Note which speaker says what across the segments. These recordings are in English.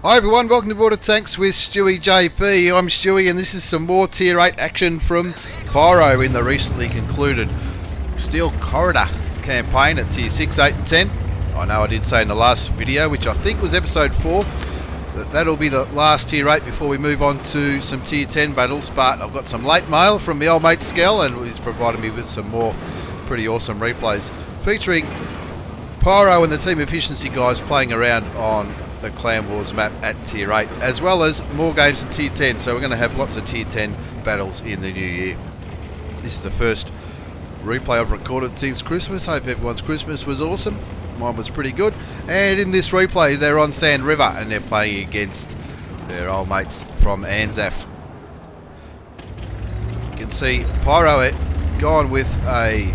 Speaker 1: Hi everyone, welcome to Border Tanks with stewiejp. I'm Stewie and this is some more Tier 8 action from PYRO in the recently concluded Steel Corridor campaign at Tier 6, 8 and 10. I know I did say in the last video, which I think was episode 4, that that'll be the last Tier 8 before we move on to some Tier 10 battles, but I've got some late mail from my old mate Skell and he's provided me with some more pretty awesome replays featuring PYRO and the team efficiency guys playing around on the Clan Wars map at Tier 8, as well as more games in Tier 10, so we're going to have lots of Tier 10 battles in the new year. This is the first replay I've recorded since Christmas. Hope everyone's Christmas was awesome. Mine was pretty good. And in this replay they're on Sand River and they're playing against their old mates from ANZAF. You can see PYRO gone with a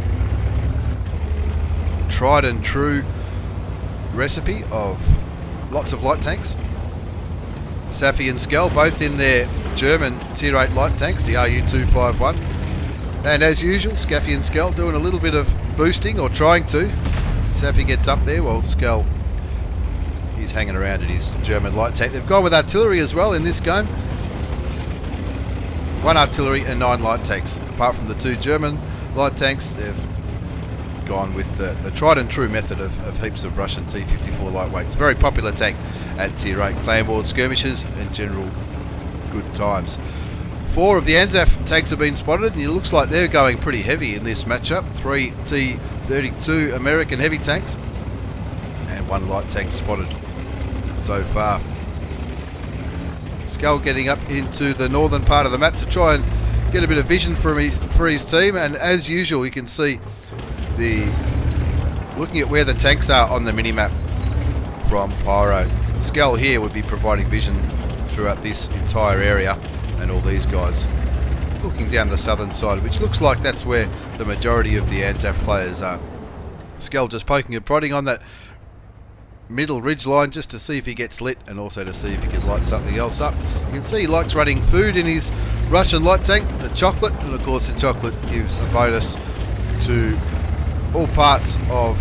Speaker 1: tried and true recipe of lots of light tanks. Safi and Skell both in their German Tier 8 light tanks, the RU251. And as usual, Scaffy and Skell doing a little bit of boosting, or trying to. Safi gets up there while Skell, he's hanging around in his German light tank. They've gone with artillery as well in this game. 1 artillery and 9 light tanks. Apart from the 2 German light tanks, they've gone with the tried and true method of heaps of Russian T-54 lightweights. Very popular tank at Tier 8 Clan Wars skirmishes and general good times. 4 of the ANZAF tanks have been spotted and it looks like they're going pretty heavy in this matchup. 3 T-32 American heavy tanks and 1 light tank spotted so far. Skull getting up into the northern part of the map to try and get a bit of vision for his team, and as usual you can see looking at where the tanks are on the minimap from PYRO. Skell here would be providing vision throughout this entire area, and all these guys looking down the southern side, which looks like that's where the majority of the ANZAF players are. Skell just poking and prodding on that middle ridge line just to see if he gets lit, and also to see if he can light something else up. You can see he likes running food in his Russian light tank, the chocolate, and of course the chocolate gives a bonus to all parts of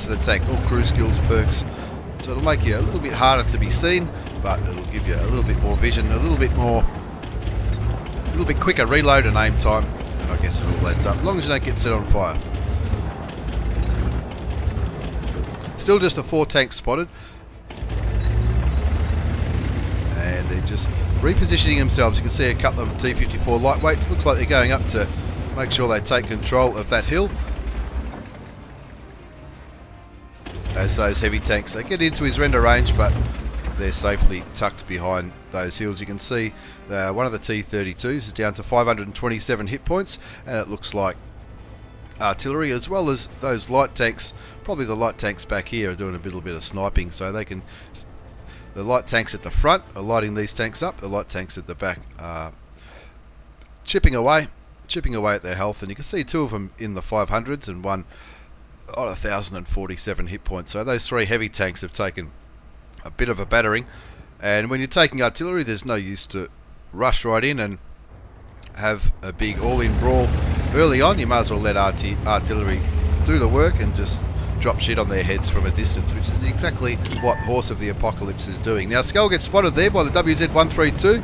Speaker 1: the tank, all crew skills, perks. So it'll make you a little bit harder to be seen, but it'll give you a little bit more vision, a little bit quicker reload and aim time, and I guess it all adds up, as long as you don't get set on fire. Still just the 4 tanks spotted, and they're just repositioning themselves. You can see a couple of T-54 lightweights. Looks like they're going up to make sure they take control of that hill. As those heavy tanks, they get into his render range, but they're safely tucked behind those hills. You can see one of the T-32s is down to 527 hit points, and it looks like artillery as well as those light tanks, probably the light tanks back here, are doing a little bit of sniping, so they can. The light tanks at the front are lighting these tanks up, the light tanks at the back are chipping away at their health, and you can see 2 of them in the 500s and 1 on 1,047 hit points. So those 3 heavy tanks have taken a bit of a battering, and when you're taking artillery there's no use to rush right in and have a big all-in brawl early on. You might as well let artillery do the work and just drop shit on their heads from a distance, which is exactly what Horse of the Apocalypse is doing. Now Skull gets spotted there by the WZ-132,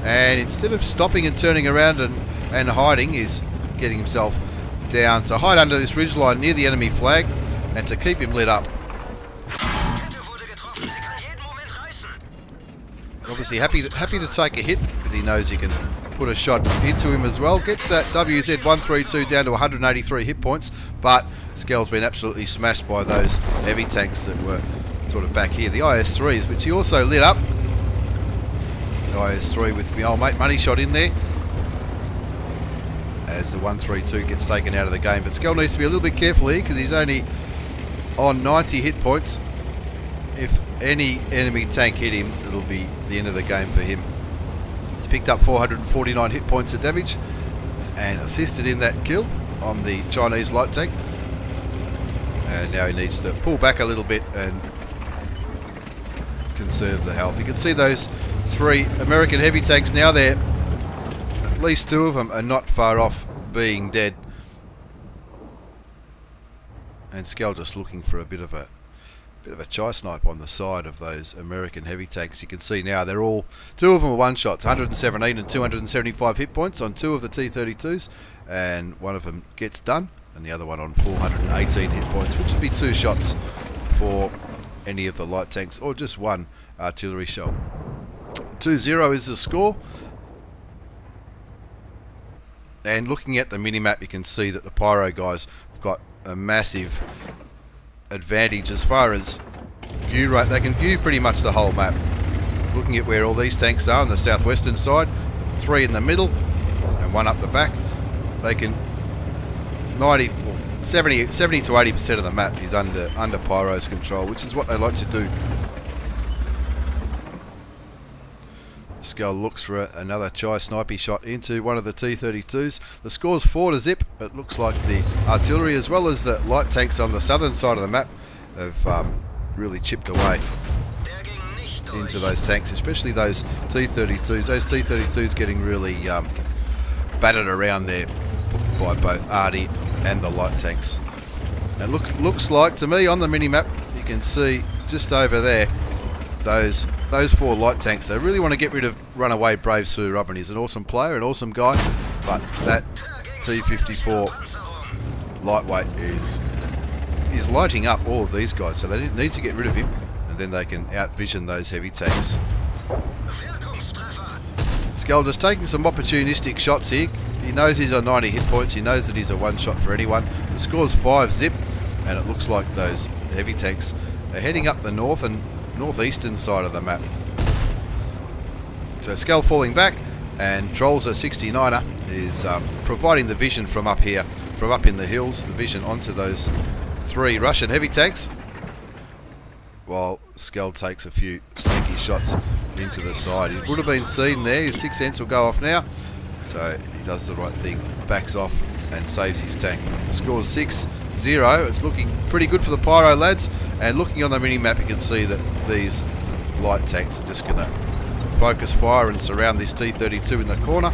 Speaker 1: and instead of stopping and turning around and hiding, is getting himself down to hide under this ridgeline near the enemy flag and to keep him lit up. Obviously happy to take a hit because he knows he can put a shot into him as well. Gets that WZ-132 down to 183 hit points, but Skell's been absolutely smashed by those heavy tanks that were sort of back here, the IS-3s, which he also lit up. The IS-3 with my old mate Money Shot in there, as the 132 gets taken out of the game. But Skell needs to be a little bit careful here because he's only on 90 hit points. If any enemy tank hit him, it'll be the end of the game for him. He's picked up 449 hit points of damage and assisted in that kill on the Chinese light tank. And now he needs to pull back a little bit and conserve the health. You can see those 3 American heavy tanks now. They're at least 2 of them are not far off being dead. And Skell just looking for a bit of a Bit of a chai snipe on the side of those American heavy tanks. You can see now they're all, two of them are one shots, 117 and 275 hit points on two of the T-32s, and one of them gets done, and the other one on 418 hit points, which would be two shots for any of the light tanks, or just one artillery shell. 2-0 is the score. And looking at the minimap, you can see that the Pyro guys have got a massive advantage as far as view rate. They can view pretty much the whole map. Looking at where all these tanks are on the southwestern side, 3 in the middle and 1 up the back, they can 70 to 80% of the map is under Pyro's control, which is what they like to do. Skull looks for another chai snipey shot into one of the T-32s. The score's 4-0. It looks like the artillery as well as the light tanks on the southern side of the map have really chipped away into those tanks, especially those T-32s. Those T-32s getting really battered around there by both arty and the light tanks. It looks like to me on the mini-map, you can see just over there those 4 light tanks. They really want to get rid of Runaway Brave Sue Robin. He's an awesome player, an awesome guy, but that T-54 lightweight is lighting up all of these guys, so they need to get rid of him, and then they can outvision those heavy tanks. Skull just taking some opportunistic shots here. He knows he's on 90 hit points. He knows that he's a one shot for anyone. The score's 5-0, and it looks like those heavy tanks are heading up the north and northeastern side of the map. So Skull falling back, and Trolls, a 69er, is providing the vision from up here, from up in the hills, the vision onto those 3 Russian heavy tanks, while Skull takes a few sneaky shots into the side. He would have been seen there. His 6th sense will go off now, so he does the right thing, backs off and saves his tank. The score's 6-0. It's looking pretty good for the Pyro lads, and looking on the mini-map you can see that these light tanks are just going to focus fire and surround this T-32 in the corner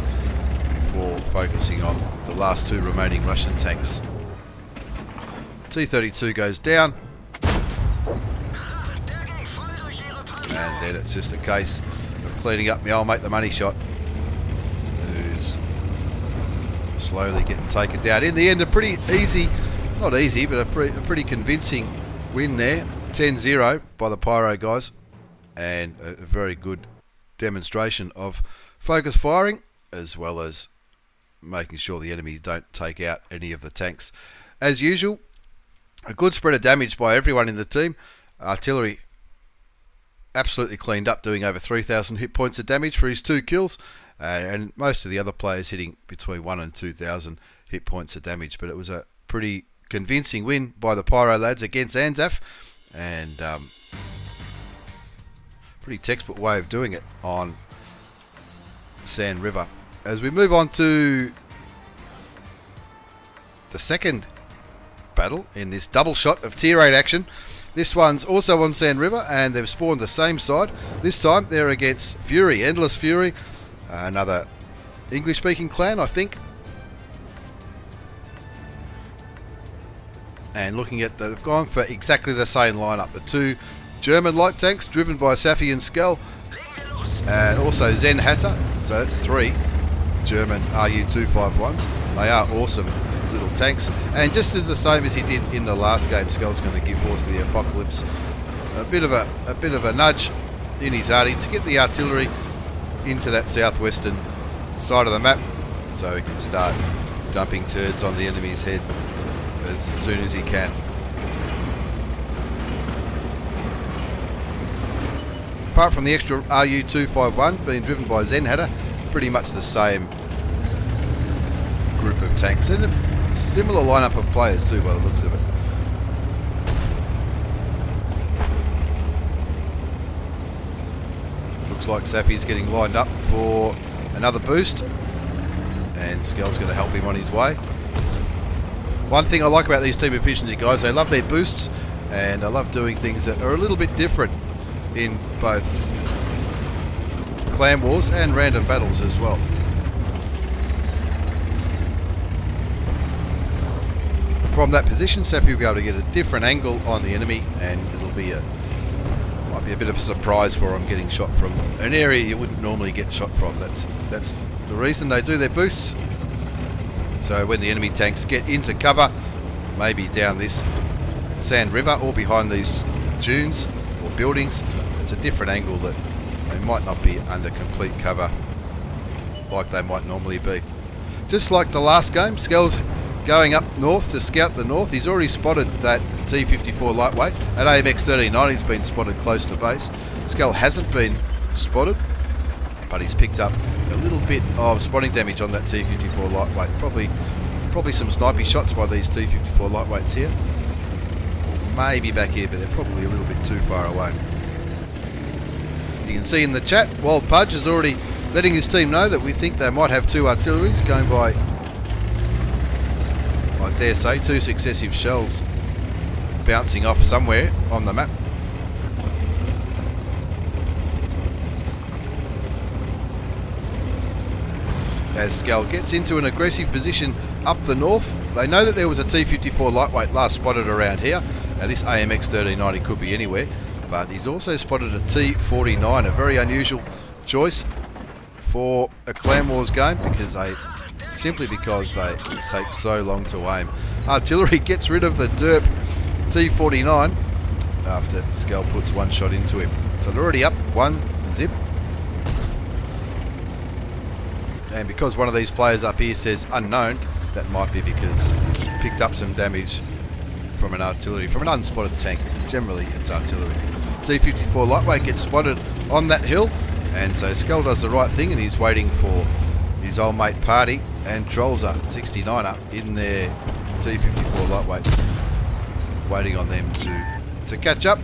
Speaker 1: before focusing on the last 2 remaining Russian tanks. T-32 goes down, and then it's just a case of cleaning up my old mate the money shot, who's slowly getting taken down. In the end, a pretty easy, not easy, but a pretty convincing win there. 10-0 by the Pyro guys, and a very good demonstration of focus firing, as well as making sure the enemy don't take out any of the tanks. As usual, a good spread of damage by everyone in the team. Artillery absolutely cleaned up, doing over 3,000 hit points of damage for his 2 kills, and most of the other players hitting between 1,000 and 2,000 hit points of damage. But it was a pretty convincing win by the Pyro lads against ANZAF, and pretty textbook way of doing it on Sand River. As we move on to the second battle in this double shot of tier 8 action. This one's also on Sand River, and they've spawned the same side. This time they're against Fury, Endless Fury, another English-speaking clan, I think. And looking at, they've gone for exactly the same lineup. The 2 German light tanks driven by Safi and Skull, and also Zen Hatter. So that's 3 German RU-251s. They are awesome little tanks, and just as the same as he did in the last game, Skull's going to give Horse of the Apocalypse a bit of a nudge in his arty to get the artillery into that southwestern side of the map, so he can start dumping turds on the enemy's head as soon as he can. Apart from the extra RU-251 being driven by Zen Hatter, pretty much the same group of tanks, and a similar lineup of players too by the looks of it. Looks like Safi's getting lined up for another boost, and Skull's going to help him on his way. One thing I like about these team efficiency guys, they love their boosts, and I love doing things that are a little bit different in both clan wars and random battles as well. From that position, Safi will be able to get a different angle on the enemy, and it'll might be a bit of a surprise for him, getting shot from an area you wouldn't normally get shot from. That's the reason they do their boosts. So when the enemy tanks get into cover, maybe down this sand river or behind these dunes or buildings, it's a different angle that they might not be under complete cover like they might normally be. Just like the last game, Skell's going up north to scout the north. He's already spotted that T-54 lightweight. At AMX 39 he's been spotted close to base. Skell hasn't been spotted, but he's picked up a little bit of spotting damage on that T-54 lightweight. Probably some snipey shots by these T-54 lightweights here. Maybe back here, but they're probably a little bit too far away. You can see in the chat, Wild Pudge is already letting his team know that we think they might have two artilleries going by, I dare say, two successive shells bouncing off somewhere on the map. As Skell gets into an aggressive position up the north, they know that there was a T-54 lightweight last spotted around here. Now this AMX 1390 could be anywhere, but he's also spotted a T-49, a very unusual choice for a Clan Wars game because they take so long to aim. Artillery gets rid of the derp T-49 after Skell puts one shot into him. So they're already up one zip. And because one of these players up here says unknown, that might be because he's picked up some damage from an artillery, from an unspotted tank. Generally it's artillery. T-54 lightweight gets spotted on that hill, and so Skell does the right thing and he's waiting for his old mate Party and Trolzer 69er in their T-54 lightweights. He's waiting on them to catch up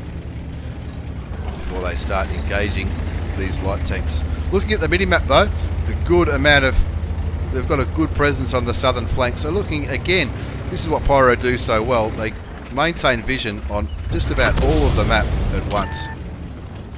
Speaker 1: before they start engaging these light tanks. Looking at the mini-map though, they've got a good presence on the southern flank. So looking again, this is what Pyro do so well. They maintain vision on just about all of the map at once.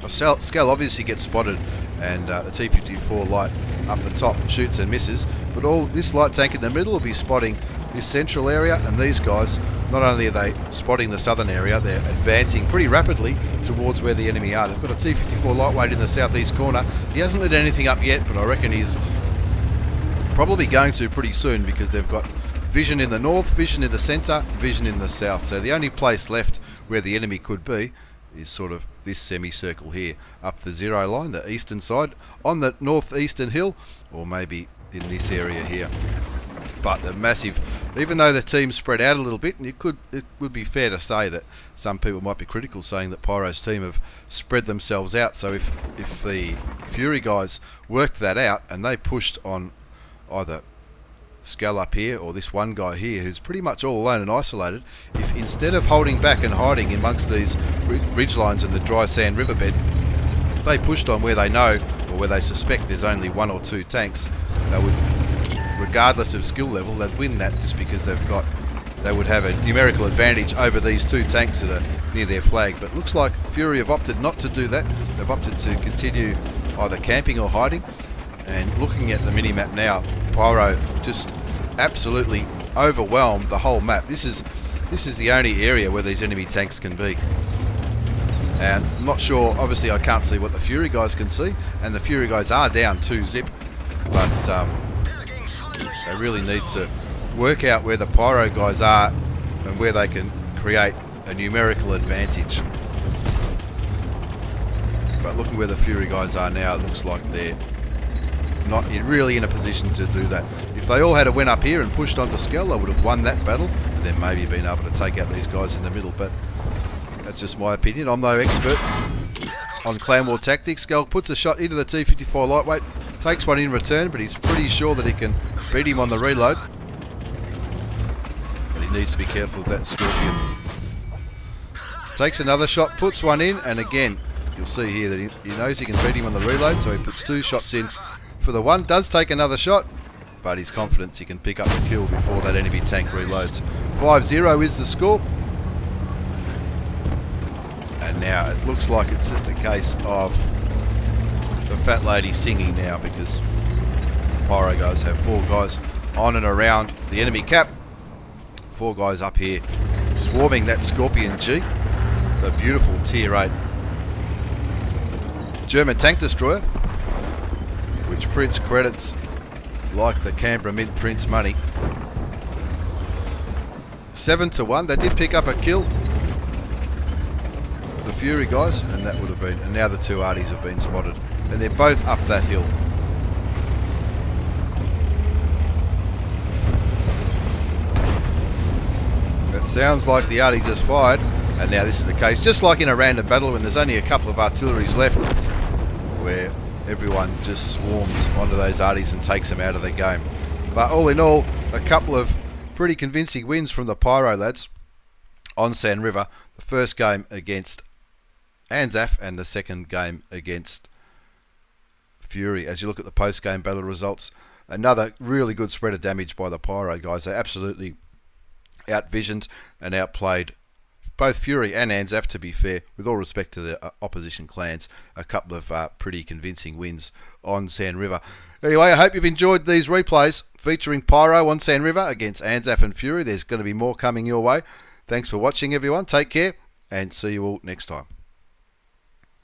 Speaker 1: Skell obviously gets spotted, and the T-54 light up the top shoots and misses, but all this light tank in the middle will be spotting this central area, and these guys, not only are they spotting the southern area, they're advancing pretty rapidly towards where the enemy are. They've got a T-54 lightweight in the southeast corner. He hasn't lit anything up yet, but I reckon he's probably going to pretty soon because they've got vision in the north, vision in the centre, vision in the south. So the only place left where the enemy could be is sort of this semicircle here, up the zero line, the eastern side, on the northeastern hill, or maybe in this area here. But the massive, even though the team's spread out a little bit, and it would be fair to say that some people might be critical, saying that Pyro's team have spread themselves out. So if the Fury guys worked that out and they pushed on either Skell up here or this one guy here who's pretty much all alone and isolated, if instead of holding back and hiding amongst these ridge lines and the dry sand riverbed, if they pushed on where they know or where they suspect there's only one or two tanks, they would, regardless of skill level, they'd win that just because they would have a numerical advantage over these two tanks that are near their flag. But looks like Fury have opted not to do that. They've opted to continue either camping or hiding. And looking at the mini-map now, Pyro just absolutely overwhelmed the whole map. This is the only area where these enemy tanks can be. And I'm not sure, obviously I can't see what the Fury guys can see, and the Fury guys are down 2 zip, but they really need to work out where the Pyro guys are and where they can create a numerical advantage. But looking where the Fury guys are now, it looks like they're not really in a position to do that. If they all had a win up here and pushed onto Skell, they would have won that battle and then maybe been able to take out these guys in the middle. But that's just my opinion. I'm no expert on Clan War tactics. Skell puts a shot into the T-54 lightweight, takes one in return, but he's pretty sure that he can beat him on the reload. But he needs to be careful of that Scorpion. Takes another shot, puts one in, and again, you'll see here that he knows he can beat him on the reload, so he puts 2 shots in for the one. Does take another shot, but he's confident he can pick up the kill before that enemy tank reloads. 5-0 is the score. And now it looks like it's just a case of the fat lady singing now, because the Pyro guys have 4 guys on and around the enemy cap. 4 guys up here swarming that Scorpion G. a beautiful Tier 8 German tank destroyer, which prints credits like the Canberra Mint prints money. 7-1. They did pick up a kill, the Fury guys, and that would have been, and now the two Arties have been spotted, and they're both up that hill. It sounds like the Artie just fired, and now this is the case, just like in a random battle when there's only a couple of artilleries left, where everyone just swarms onto those Arties and takes them out of the game. But all in all, a couple of pretty convincing wins from the PYRO lads on Sand River. The first game against ANZAF and the second game against Fury. As you look at the post-game battle results, another really good spread of damage by the PYRO guys. They absolutely outvisioned and outplayed both Fury and ANZAF, to be fair, with all respect to the opposition clans. A couple of pretty convincing wins on Sand River. Anyway, I hope you've enjoyed these replays featuring PYRO on Sand River against ANZAF and Fury. There's going to be more coming your way. Thanks for watching, everyone. Take care, and see you all next time.